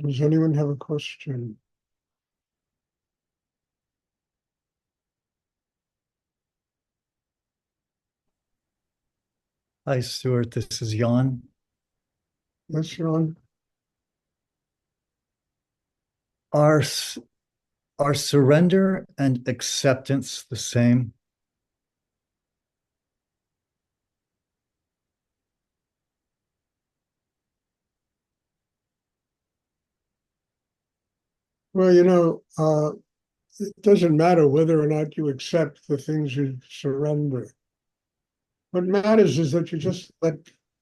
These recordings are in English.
Does anyone have a question? Hi, Stuart. This is Jan. Yes, Sean? Are are surrender and acceptance the same? Well, it doesn't matter whether or not you accept the things you surrender. What matters is that you just let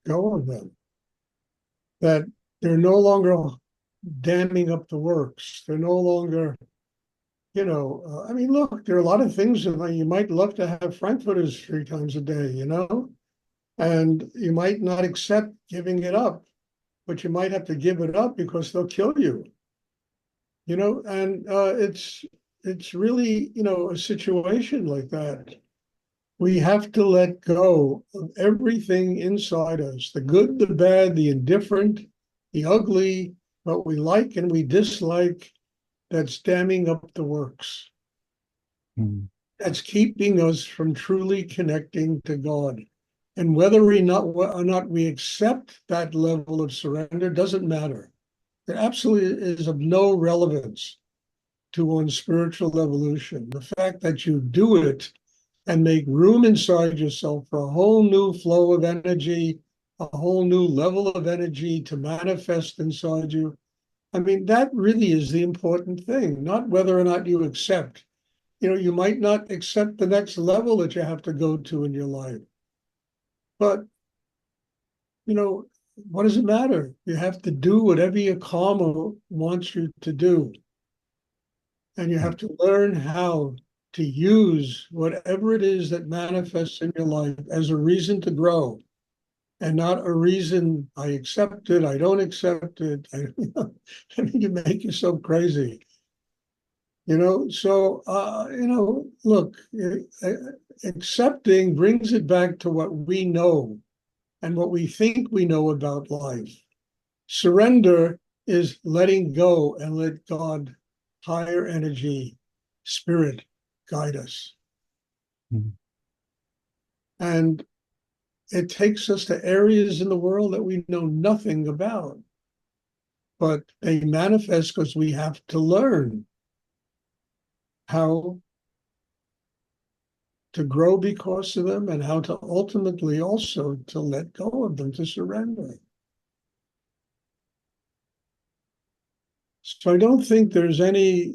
go of them, that they're no longer damming up the works. They're no longer, I mean, look, there are a lot of things that you might love to have frankfurters 3 times a day, and you might not accept giving it up, but you might have to give it up because they'll kill you. And it's really, a situation like that. We have to let go of everything inside us, the good, the bad, the indifferent, the ugly, what we like and we dislike, that's damming up the works. Hmm. That's keeping us from truly connecting to God. And whether or not we accept that level of surrender doesn't matter. It absolutely is of no relevance to one's spiritual evolution. The fact that you do it and make room inside yourself for a whole new flow of energy, a whole new level of energy to manifest inside you. I mean, that really is the important thing, not whether or not you accept. You might not accept the next level that you have to go to in your life, but, you know, what does it matter? You have to do whatever your karma wants you to do. And you have to learn how to use whatever it is that manifests in your life as a reason to grow and not a reason I accept it, I don't accept it. I mean, you make yourself crazy. Look, accepting brings it back to what we know and what we think we know about life. Surrender is letting go and let God, higher energy, spirit, guide us. Hmm. And it takes us to areas in the world that we know nothing about, but they manifest because we have to learn how to grow because of them and how to ultimately also to let go of them, to surrender. So I don't think there's any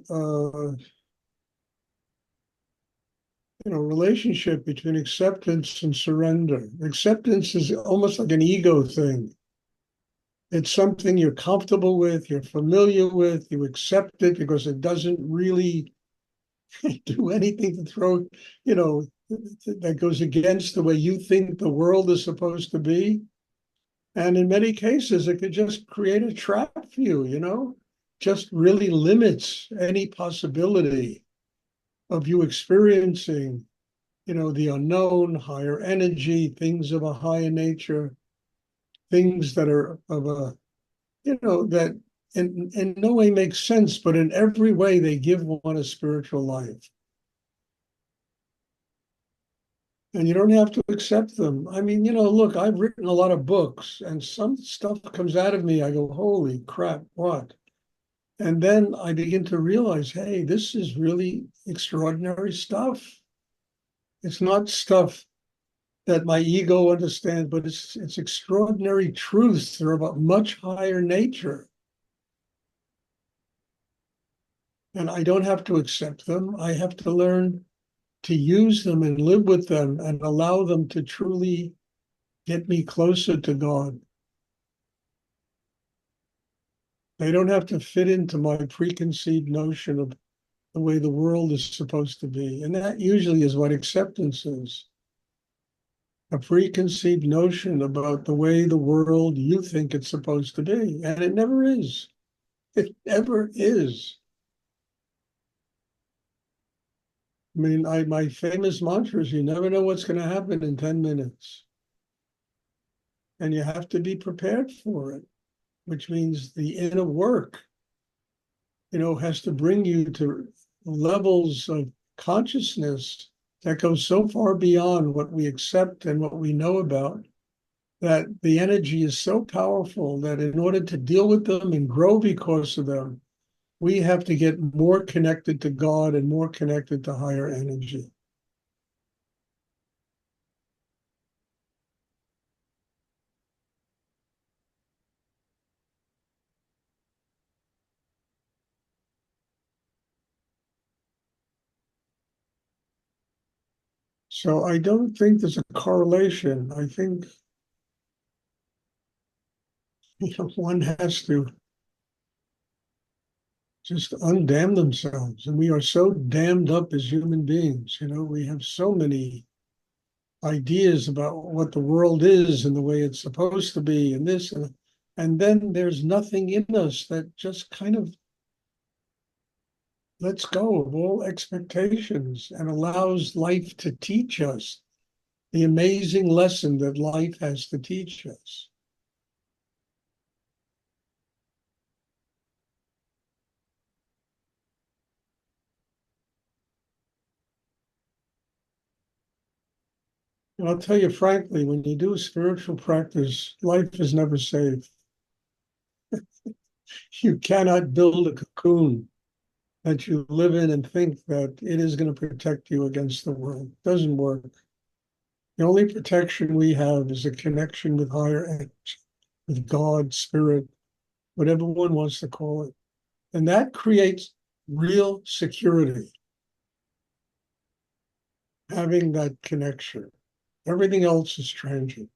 relationship between acceptance and surrender. Acceptance is almost like an ego thing. It's something you're comfortable with, you're familiar with, you accept it because it doesn't really do anything to throw, that goes against the way you think the world is supposed to be. And in many cases, it could just create a trap for you, just really limits any possibility of you experiencing the unknown, higher energy, things of a higher nature, things that are of that in no way make sense, but in every way they give one a spiritual life. And you don't have to accept them. I mean, look, I've written a lot of books and some stuff comes out of me. I go, holy crap, what? And then I begin to realize, hey, this is really extraordinary stuff. It's not stuff that my ego understands, but it's extraordinary truths. They're about much higher nature. And I don't have to accept them. I have to learn to use them and live with them and allow them to truly get me closer to God. They don't have to fit into my preconceived notion of the way the world is supposed to be. And that usually is what acceptance is. A preconceived notion about the way the world you think it's supposed to be. And it never is. It never is. I mean, my famous mantra is you never know what's going to happen in 10 minutes. And you have to be prepared for it, which means the inner work has to bring you to levels of consciousness that go so far beyond what we accept and what we know about, that the energy is so powerful that in order to deal with them and grow because of them, we have to get more connected to God and more connected to higher energy. So I don't think there's a correlation. I think one has to just undam themselves. And we are so damned up as human beings. We have so many ideas about what the world is and the way it's supposed to be and this and then there's nothing in us that just kind of lets go of all expectations and allows life to teach us the amazing lesson that life has to teach us. And I'll tell you frankly, when you do a spiritual practice, life is never safe. You cannot build a cocoon that you live in and think that it is going to protect you against the world. It doesn't work. The only protection we have is a connection with higher energy, with God, spirit, whatever one wants to call it. And that creates real security, having that connection. Everything else is transient.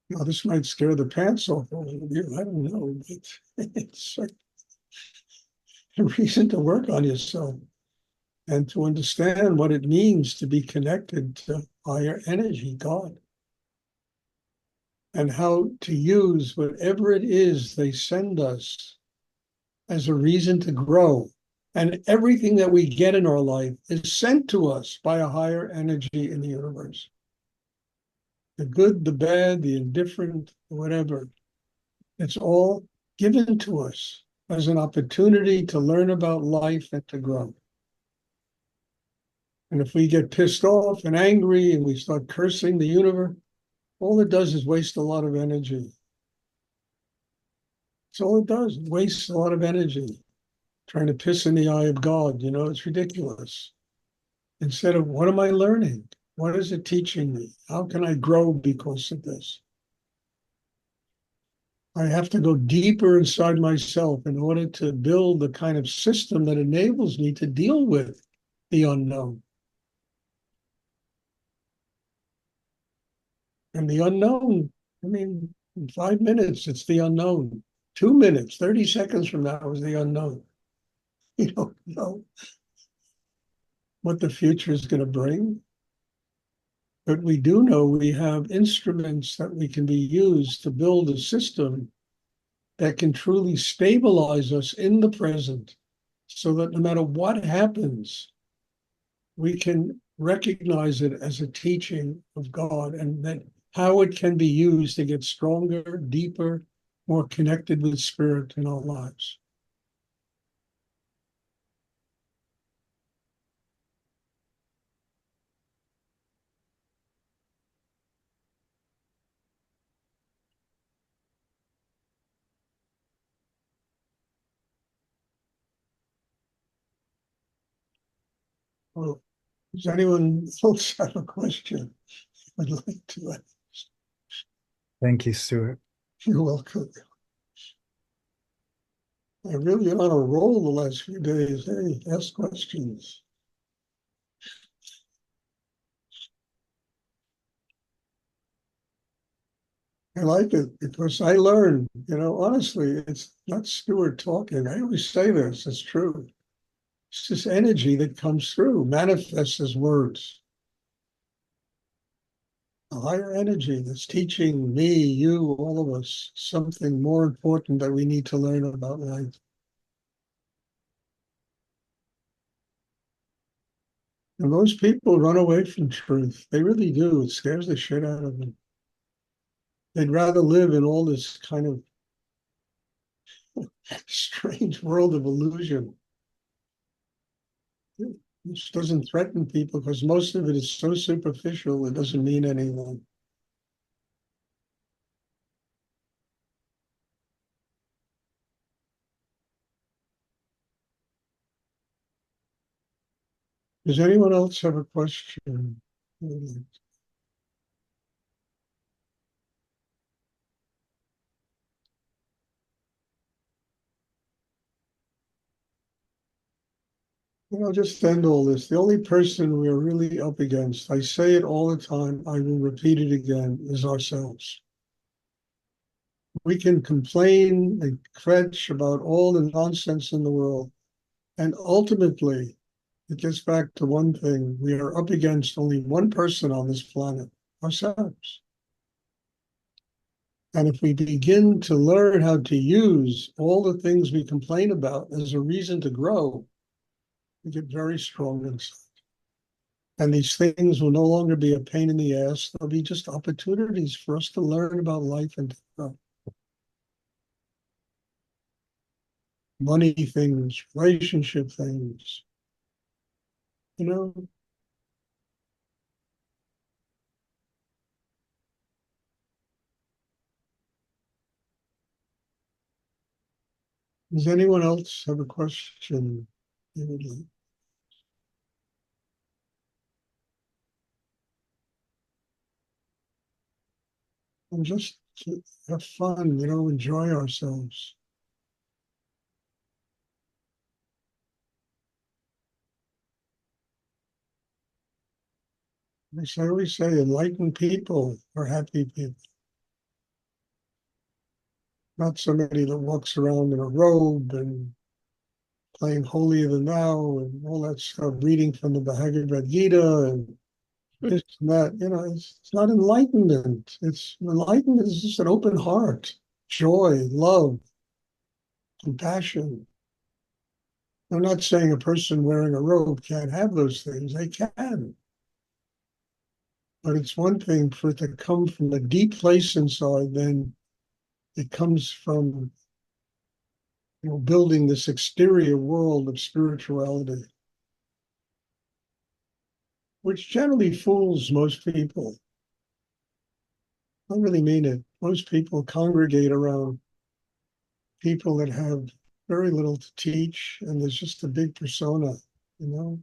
Now, this might scare the pants off of you. I don't know, but it's a reason to work on yourself and to understand what it means to be connected to higher energy, God, and how to use whatever it is they send us as a reason to grow. And everything that we get in our life is sent to us by a higher energy in the universe. The good, the bad, the indifferent, whatever. It's all given to us as an opportunity to learn about life and to grow. And if we get pissed off and angry and we start cursing the universe, all it does is waste a lot of energy. That's all it does. It wastes a lot of energy trying to piss in the eye of God. It's ridiculous. Instead of, what am I learning? What is it teaching me? How can I grow because of this? I have to go deeper inside myself in order to build the kind of system that enables me to deal with the unknown. And the unknown, in 5 minutes, it's the unknown. 2 minutes, 30 seconds from now is the unknown. You don't know what the future is going to bring. But we do know we have instruments that we can be used to build a system that can truly stabilize us in the present so that no matter what happens, we can recognize it as a teaching of God and that how it can be used to get stronger, deeper, more connected with spirit in our lives. Well, does anyone else have a question I'd like to ask? Thank you, Stuart. You're welcome. I've really been on a roll the last few days. Hey, ask questions. I like it because I learn, honestly, it's not Stuart talking. I always say this, it's true. It's this energy that comes through, manifests as words. A higher energy that's teaching me, you, all of us, something more important that we need to learn about life. 。And most people run away from truth. They really do. It scares the shit out of them. They'd rather live in all this kind of strange world of illusion, which doesn't threaten people because most of it is so superficial, it doesn't mean anything. Does anyone else have a question? I'll just end all this. The only person we're really up against, I say it all the time, I will repeat it again, is ourselves. We can complain and kvetch about all the nonsense in the world. And ultimately, it gets back to one thing. We are up against only one person on this planet, ourselves. And if we begin to learn how to use all the things we complain about as a reason to grow, we get very strong inside. And these things will no longer be a pain in the ass. They'll be just opportunities for us to learn about life and to grow. Money things, relationship things, you know. Does anyone else have a question they would like? And just to have fun, enjoy ourselves. I always say enlightened people are happy people. Not somebody that walks around in a robe and playing holier than thou and all that stuff, reading from the Bhagavad Gita and this and that. It's not enlightenment. It's enlightenment is just an open heart, joy, love, compassion. I'm not saying a person wearing a robe can't have those things. They can. But it's one thing for it to come from a deep place inside, then it comes from building this exterior world of spirituality, which generally fools most people. I really mean it. Most people congregate around people that have very little to teach, and there's just a big persona, you know?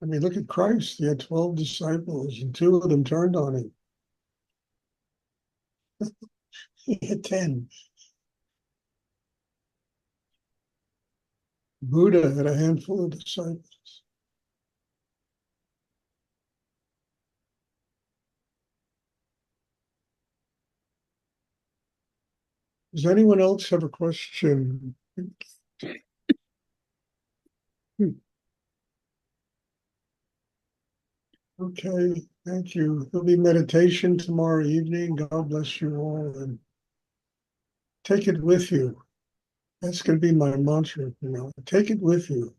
I mean, look at Christ. He had 12 disciples, and 2 of them turned on him. He had 10. Buddha had a handful of disciples. Does anyone else have a question? Okay, thank you. There'll be meditation tomorrow evening. God bless you all, and take it with you. That's going to be my mantra, Take it with you.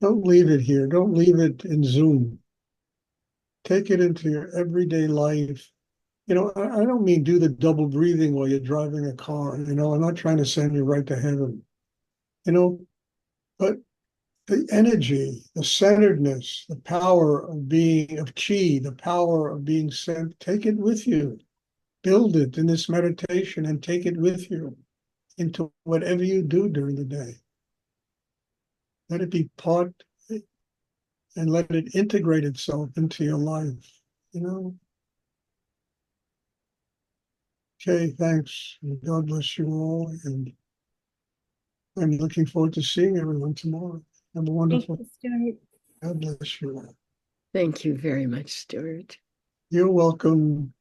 Don't leave it here. Don't leave it in Zoom. Take it into your everyday life. I don't mean do the double breathing while you're driving a car. I'm not trying to send you right to heaven. But the energy, the centeredness, the power of being of chi, the power of being sent, take it with you. Build it in this meditation and take it with you into whatever you do during the day. Let it be part and let it integrate itself into your life, Okay, thanks. And God bless you all. And I'm looking forward to seeing everyone tomorrow. Have a wonderful. Thank you, Stuart. God bless you all. Thank you very much, Stuart. You're welcome.